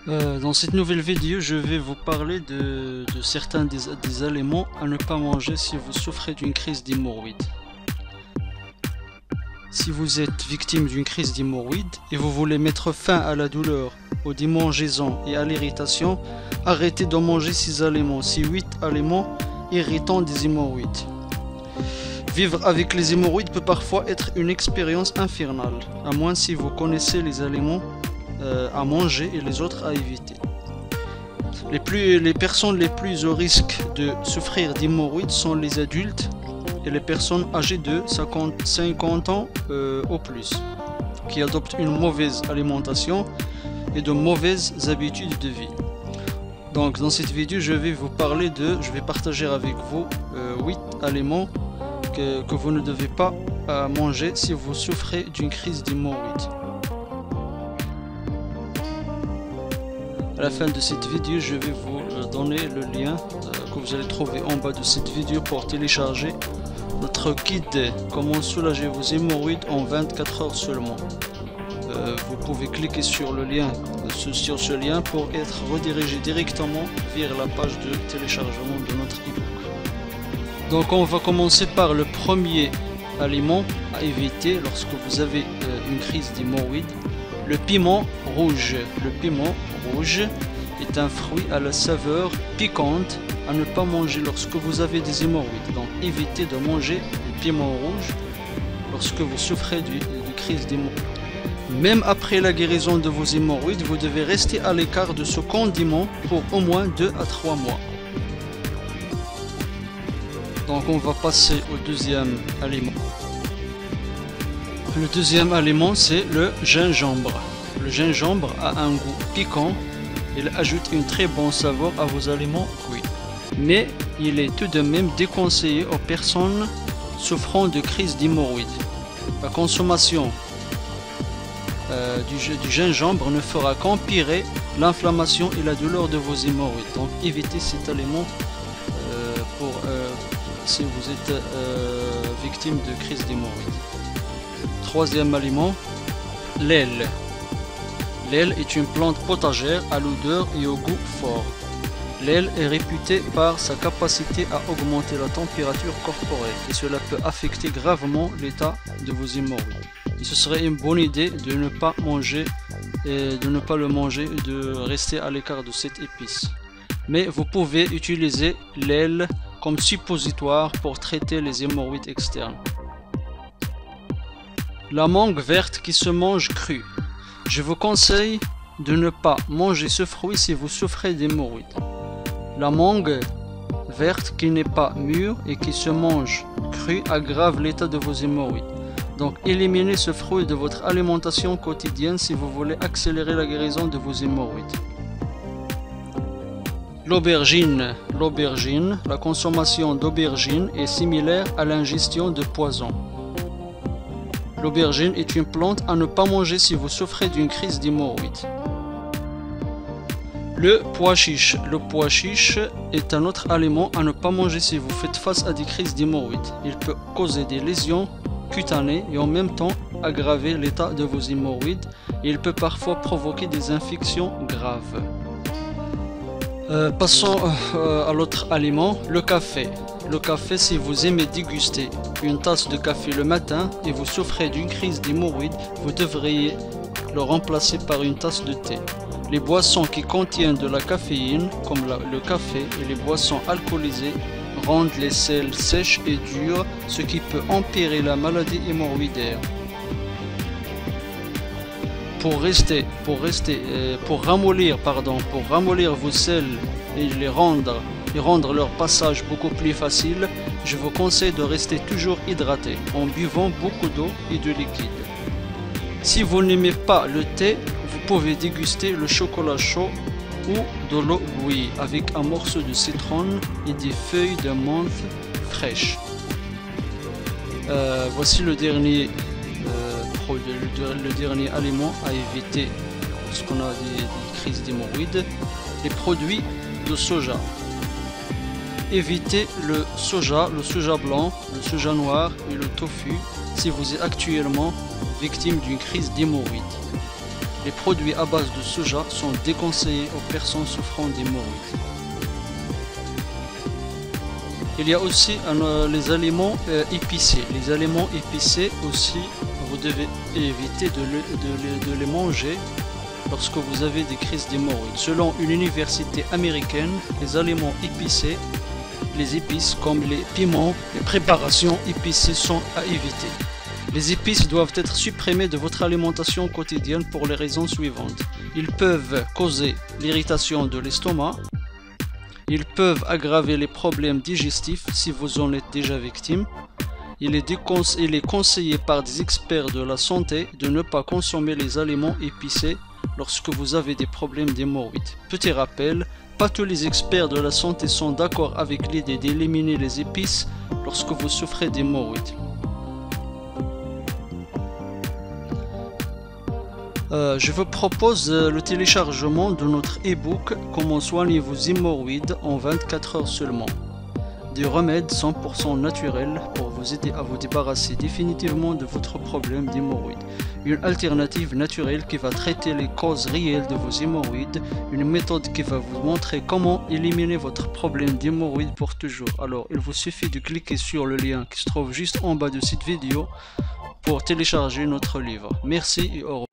Dans cette nouvelle vidéo, je vais vous parler de certains des aliments à ne pas manger si vous souffrez d'une crise d'hémorroïdes. Si vous êtes victime d'une crise d'hémorroïdes et vous voulez mettre fin à la douleur, aux démangeaisons et à l'irritation, arrêtez de manger ces aliments, ces 8 aliments irritants des hémorroïdes. Vivre avec les hémorroïdes peut parfois être une expérience infernale, à moins si vous connaissez les aliments à manger et les autres à éviter. Les personnes les plus au risque de souffrir d'hémorroïdes sont les adultes et les personnes âgées de 50 ans au plus, qui adoptent une mauvaise alimentation et de mauvaises habitudes de vie. Donc dans cette vidéo, je vais partager avec vous 8 aliments que vous ne devez pas manger si vous souffrez d'une crise d'hémorroïdes. À la fin de cette vidéo, je vais vous donner le lien que vous allez trouver en bas de cette vidéo pour télécharger notre guide comment soulager vos hémorroïdes en 24 heures seulement. Vous pouvez cliquer sur ce lien pour être redirigé directement vers la page de téléchargement de notre e-book. Donc on va commencer par le premier aliment à éviter lorsque vous avez une crise d'hémorroïdes. Le piment rouge. Le piment rouge est un fruit à la saveur piquante à ne pas manger lorsque vous avez des hémorroïdes. Donc évitez de manger le piment rouge lorsque vous souffrez de crise d'hémorroïdes. Même après la guérison de vos hémorroïdes, vous devez rester à l'écart de ce condiment pour au moins 2 à 3 mois. Donc on va passer au deuxième aliment. Le deuxième aliment, c'est le gingembre. Le gingembre a un goût piquant, il ajoute une très bonne saveur à vos aliments cuits. Mais il est tout de même déconseillé aux personnes souffrant de crise d'hémorroïdes. La consommation du gingembre ne fera qu'empirer l'inflammation et la douleur de vos hémorroïdes. Donc évitez cet aliment si vous êtes victime de crise d'hémorroïdes. Troisième aliment, l'aile. L'aile est une plante potagère à l'odeur et au goût fort. L'aile est réputée par sa capacité à augmenter la température corporelle et cela peut affecter gravement l'état de vos hémorroïdes. Et ce serait une bonne idée de ne pas le manger et de rester à l'écart de cette épice. Mais vous pouvez utiliser l'aile comme suppositoire pour traiter les hémorroïdes externes. La mangue verte qui se mange crue. Je vous conseille de ne pas manger ce fruit si vous souffrez d'hémorroïdes. La mangue verte qui n'est pas mûre et qui se mange crue aggrave l'état de vos hémorroïdes. Donc éliminez ce fruit de votre alimentation quotidienne si vous voulez accélérer la guérison de vos hémorroïdes. L'aubergine. La consommation d'aubergine est similaire à l'ingestion de poison. L'aubergine est une plante à ne pas manger si vous souffrez d'une crise d'hémorroïdes. Le pois chiche. Le pois chiche est un autre aliment à ne pas manger si vous faites face à des crises d'hémorroïdes. Il peut causer des lésions cutanées et en même temps aggraver l'état de vos hémorroïdes et il peut parfois provoquer des infections graves. Passons à l'autre aliment, le café. Le café, si vous aimez déguster une tasse de café le matin et vous souffrez d'une crise d'hémorroïdes, vous devriez le remplacer par une tasse de thé. Les boissons qui contiennent de la caféine, comme le café et les boissons alcoolisées, rendent les selles sèches et dures, ce qui peut empirer la maladie hémorroïdaire. Pour ramollir vos selles et rendre leur passage beaucoup plus facile, je vous conseille de rester toujours hydraté en buvant beaucoup d'eau et de liquide. Si vous n'aimez pas le thé, vous pouvez déguster le chocolat chaud ou de l'eau bouillie avec un morceau de citron et des feuilles de menthe fraîches. Voici le dernier aliment à éviter lorsqu'on a des crises d'hémorroïdes, les produits de soja. Évitez le soja blanc, le soja noir et le tofu si vous êtes actuellement victime d'une crise d'hémorroïdes. Les produits à base de soja sont déconseillés aux personnes souffrant d'hémorroïdes. Il y a aussi les aliments épicés. Les aliments épicés aussi, vous devez éviter de les manger lorsque vous avez des crises d'hémorroïdes. Selon une université américaine, les aliments épicés, les épices comme les piments, les préparations épicées sont à éviter. Les épices doivent être supprimées de votre alimentation quotidienne pour les raisons suivantes. Ils peuvent causer l'irritation de l'estomac. Ils peuvent aggraver les problèmes digestifs si vous en êtes déjà victime. Il est conseillé par des experts de la santé de ne pas consommer les aliments épicés lorsque vous avez des problèmes d'hémorroïdes. Petit rappel, pas tous les experts de la santé sont d'accord avec l'idée d'éliminer les épices lorsque vous souffrez d'hémorroïdes. Je vous propose le téléchargement de notre e-book « Comment soigner vos hémorroïdes en 24 heures seulement ». Des remèdes 100% naturels pour vous aider à vous débarrasser définitivement de votre problème d'hémorroïdes. Une alternative naturelle qui va traiter les causes réelles de vos hémorroïdes. Une méthode qui va vous montrer comment éliminer votre problème d'hémorroïdes pour toujours. Alors, il vous suffit de cliquer sur le lien qui se trouve juste en bas de cette vidéo pour télécharger notre livre. Merci et au revoir.